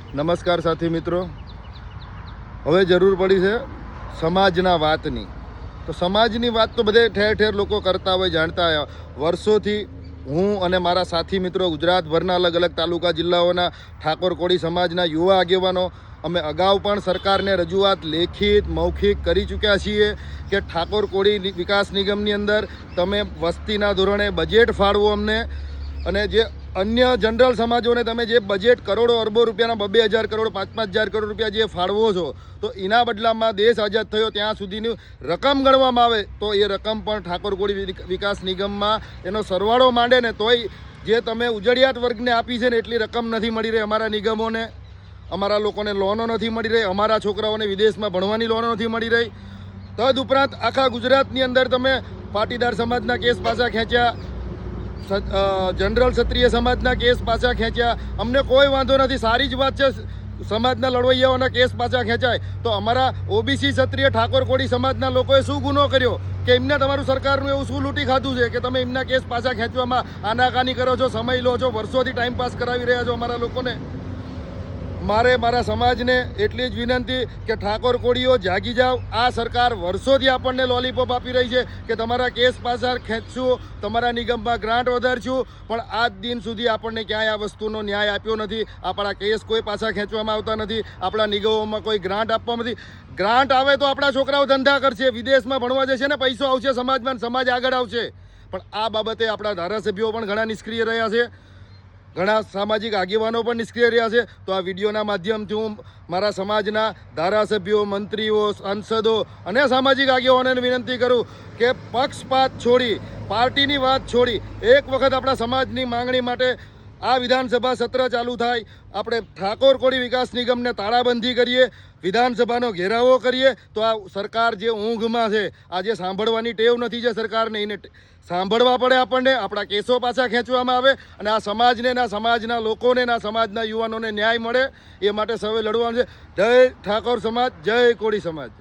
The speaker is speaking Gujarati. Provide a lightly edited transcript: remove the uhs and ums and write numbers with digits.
નમસ્કાર સાથી મિત્રો, હવે જરૂર પડી છે સમાજના વાતની. તો સમાજની વાત તો બધે ઠેર ઠેર લોકો કરતા હોય, જાણતા હોય. વર્ષોથી હું અને મારા સાથી મિત્રો ગુજરાતભરના અલગ અલગ તાલુકા જિલ્લાઓના ઠાકોર કોળી સમાજના યુવા આગેવાનો અમે અગાઉ પણ સરકારને રજૂઆત લેખિત મૌખિક કરી ચૂક્યા છીએ કે ઠાકોર કોળી વિકાસ નિગમની અંદર તમે વસ્તીના ધોરણે બજેટ ફાળવો અમને, અને જે અન્ય જનરલ સમાજોને તમે જે બજેટ કરોડો અરબો રૂપિયાના 2,000 કરોડ 5,000 કરોડ રૂપિયા જે ફાળવો છો, તો એના બદલામાં દેશ આઝાદ થયો ત્યાં સુધીની રકમ ગણવામાં આવે તો એ રકમ પણ ઠાકોર કોળી વિકાસ નિગમમાં એનો સરવાળો માંડે ને તોય જે તમે ઉજળિયાત વર્ગને આપી છે ને એટલી રકમ નથી મળી રહી. અમારા નિગમોને, અમારા લોકોને લોનો નથી મળી રહી, અમારા છોકરાઓને વિદેશમાં ભણવાની લોનો નથી મળી રહી. તદ ઉપરાંત આખા ગુજરાતની અંદર તમે પાટીદાર સમાજના કેસ પાછા ખેંચ્યા, જનરલ ક્ષત્રિય સમાજના કેસ પાછા ખેંચ્યા. અમને કોઈ વાંધો નથી, સારી જ વાત છે સમાજના લડવૈયાઓના કેસ પાછા ખેંચાય. તો અમારા ઓબીસી ક્ષત્રિય ઠાકોર કોળી સમાજના લોકોએ શું ગુનો કર્યો કે એમને તમારું સરકારનું એવું શું લૂંટી ખાધું છે કે તમે એમના કેસ પાછા ખેંચવામાં આનાકાની કરો છો, સમય લો છો, વર્ષોથી ટાઈમ પાસ કરાવી રહ્યા છો અમારા લોકોને. મારા સમાજને એટલી જ વિનંતી કે ઠાકોર કોળીઓ જાગી જાઓ. આ સરકાર વર્ષોથી આપણને લોલીપોપ આપી રહી છે કે તમારા કેસ પાછા ખેંચશું, તમારા નિગમમાં ગ્રાન્ટ વધારશું, પણ આજ દિન સુધી આપણને ક્યાંય આ વસ્તુનો ન્યાય આપ્યો નથી. આપણા કેસ કોઈ પાછા ખેંચવામાં આવતા નથી, આપણા નિગમોમાં કોઈ ગ્રાન્ટ આપવામાં નથી. ગ્રાન્ટ આવે તો આપણા છોકરાઓ ધંધા કરશે, વિદેશમાં ભણવા જશે ને પૈસો આવશે સમાજમાં, સમાજ આગળ આવશે. પણ આ બાબતે આપણા ધારાસભ્યો પણ ઘણા નિષ્ક્રિય રહ્યા છે, ઘણા સામાજિક આગેવાનો પણ નિષ્ક્રિય રહ્યા છે. તો આ વિડીયોના માધ્યમથી હું મારા સમાજના ધારાસભ્યો, મંત્રીઓ, સાંસદો અને સામાજિક આગેવાનોને વિનંતી કરું કે પક્ષપાત છોડી, પાર્ટીની વાત છોડી એક વખત આપણા સમાજની માંગણી માટે આ વિધાનસભા સત્ર ચાલુ થાય, આપણે ઠાકોર કોળી વિકાસ નિગમને તાળાબંધી કરીએ, વિધાનસભાનો ઘેરાવો કરીએ. તો આ સરકાર જે ઊંઘમાં છે, આ જે સાંભળવાની ટેવ નથી જે સરકારને, એને સાંભળવા પડે આપણને, આપણા કેસો પાછા ખેંચવામાં આવે અને આ સમાજને, ના સમાજના લોકોને, ના સમાજના યુવાનોને ન્યાય મળે એ માટે સૌએ લડવાનું છે. જય ઠાકોર સમાજ, જય કોળી સમાજ.